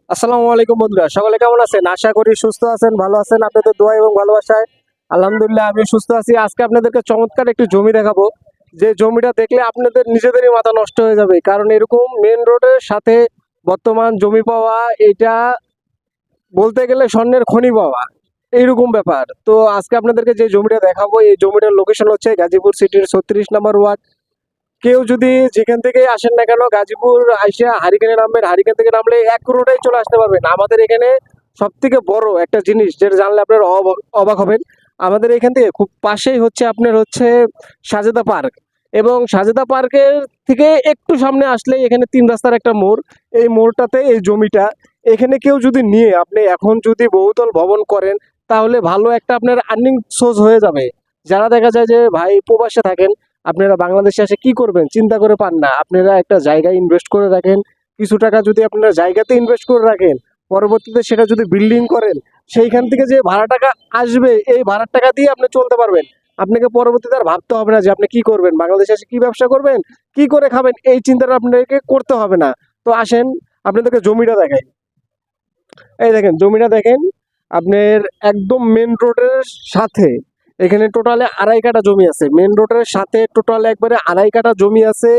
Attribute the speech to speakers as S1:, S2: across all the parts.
S1: আসসালামু আলাইকুম বন্ধুরা, সকলে কেমন আছেন? আশা করি সুস্থ আছেন, ভালো আছেন। আপনাদের দোয়া এবং ভালোবাসায় আলহামদুলিল্লাহ আমি সুস্থ আছি। আজকে আপনাদেরকে চমৎকার একটি জমি দেখাবো, যে জমিটা দেখলে আপনাদের নিজেদেরই মাথা নষ্ট হয়ে যাবে। কারণ এরকম মেন রোডের সাথে বর্তমান জমি পাওয়া, এটা বলতে গেলে স্বর্ণের খনি পাওয়া, এইরকম ব্যাপার। তো আজকে আপনাদেরকে যে জমিটা দেখাবো, এই জমিটার লোকেশন হচ্ছে গাজীপুর সিটির 36 নম্বর ওয়ার্ড। কেউ যদি যেখান থেকে আসেন না কেন, গাজীপুর আইসা হারিকেনে নামবেন, হারিকেন থেকে নামলে এক রোডেই চলে আসতে পারবেন। আমাদের এখানে সব থেকে বড় একটা জিনিস যেটা জানলে আপনারা অবাক হবেন, আমাদের এখান থেকে খুব পাশেই হচ্ছে আপনার হচ্ছে সাজেদা পার্ক। এবং সাজেদা পার্কের থেকে একটু সামনে আসলে এখানে 3 রাস্তার একটা মোড়, এই মোড়টাতে এই জমিটা। এখানে কেউ যদি নিয়ে আপনি এখন যদি বহুতল ভবন করেন, তাহলে ভালো একটা আপনার আর্নিং সোর্স হয়ে যাবে। যারা দেখা যায় যে ভাই প্রবাসে থাকেন, আপনারা বাংলাদেশে এসে কি করবেন চিন্তা করে পান না, আপনারা একটা জায়গায় ইনভেস্ট করে রাখেন। কিছু টাকা যদি আপনারা জায়গাতে ইনভেস্ট করে রাখেন, পরবর্তীতে সেটা যদি বিল্ডিং করেন, সেইখান থেকে যে ভাড়া টাকা আসবে, এই ভাড়ার টাকা দিয়ে আপনি চলতে পারবেন। আপনাকে পরবর্তীতে আর ভাবতে হবে না যে আপনি কি করবেন, বাংলাদেশে এসে কি ব্যবসা করবেন, কি করে খাবেন, এই চিন্তাটা আপনাকে করতে হবে না। তো আসেন আপনাদেরকে জমিটা দেখাই। এই দেখেন জমিটা দেখেন, আপনার একদম মেন রোডের সাথে এখানে টোটালে 2.5 কাঠা জমি আছে। মেন রোডের সাথে টোটাল একবারে 2.5 কাঠা জমি আছে,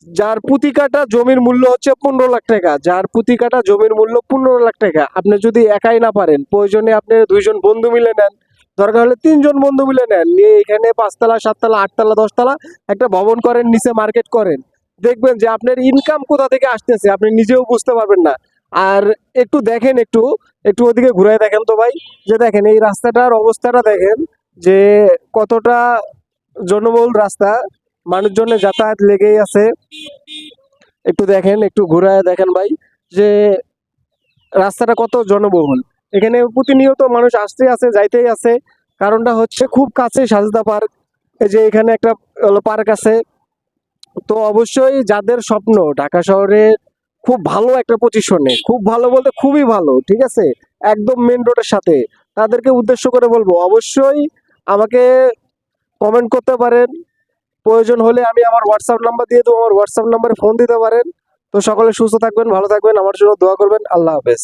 S1: যার প্রতি কাঠা জমির মূল্য হচ্ছে 15 লাখ টাকা। যার প্রতি কাঠা জমির মূল্য 15 লাখ টাকা। আপনি যদি একাই না পারেন, প্রয়োজনে আপনি 2জন বন্ধু মিলে নেন, দরকার হলে 3জন বন্ধু মিলে নেন, নিয়ে এখানে 5 তলা 7 তলা 8 তলা 10 তলা একটা ভবন করেন, নিচে মার্কেট করেন। দেখবেন যে আপনার ইনকাম কোথা থেকে আসতেছে আপনি নিজেও বুঝতে পারবেন না। আর একটু দেখেন, একটু একটু ওদিকে ঘুরে দেখেন তো ভাই, যে দেখেন এই রাস্তাটার অবস্থাটা দেখেন, যে কতটা জনবহুল রাস্তা, মানুষজনের যাতায়াত লেগেই আছে। একটু দেখেন, একটু ঘুরায় দেখেন ভাই, যে রাস্তাটা কত জনবহুল। এখানে প্রতিনিয়ত মানুষ আসতেই আছে, যাইতেই আছে। কারণটা হচ্ছে খুব কাছে সাজদা পার্ক। এই যে এখানে একটা পার্ক আছে। তো অবশ্যই যাদের স্বপ্ন ঢাকা শহরে খুব ভালো একটা পজিশনে, খুব ভালো বলতে খুবই ভালো, ঠিক আছে, একদম মেন রোডের সাথে, তাদেরকে উদ্দেশ্য করে বলবো অবশ্যই আমাকে কমেন্ট করতে পারেন। প্রয়োজন হলে আমি আমার হোয়াটসঅ্যাপ নাম্বার দিয়ে দেবো, আমার হোয়াটসঅ্যাপ নাম্বারে ফোন দিতে পারেন। তো সকলে সুস্থ থাকবেন, ভালো থাকবেন, আমার জন্য দোয়া করবেন। আল্লাহ হাফেজ।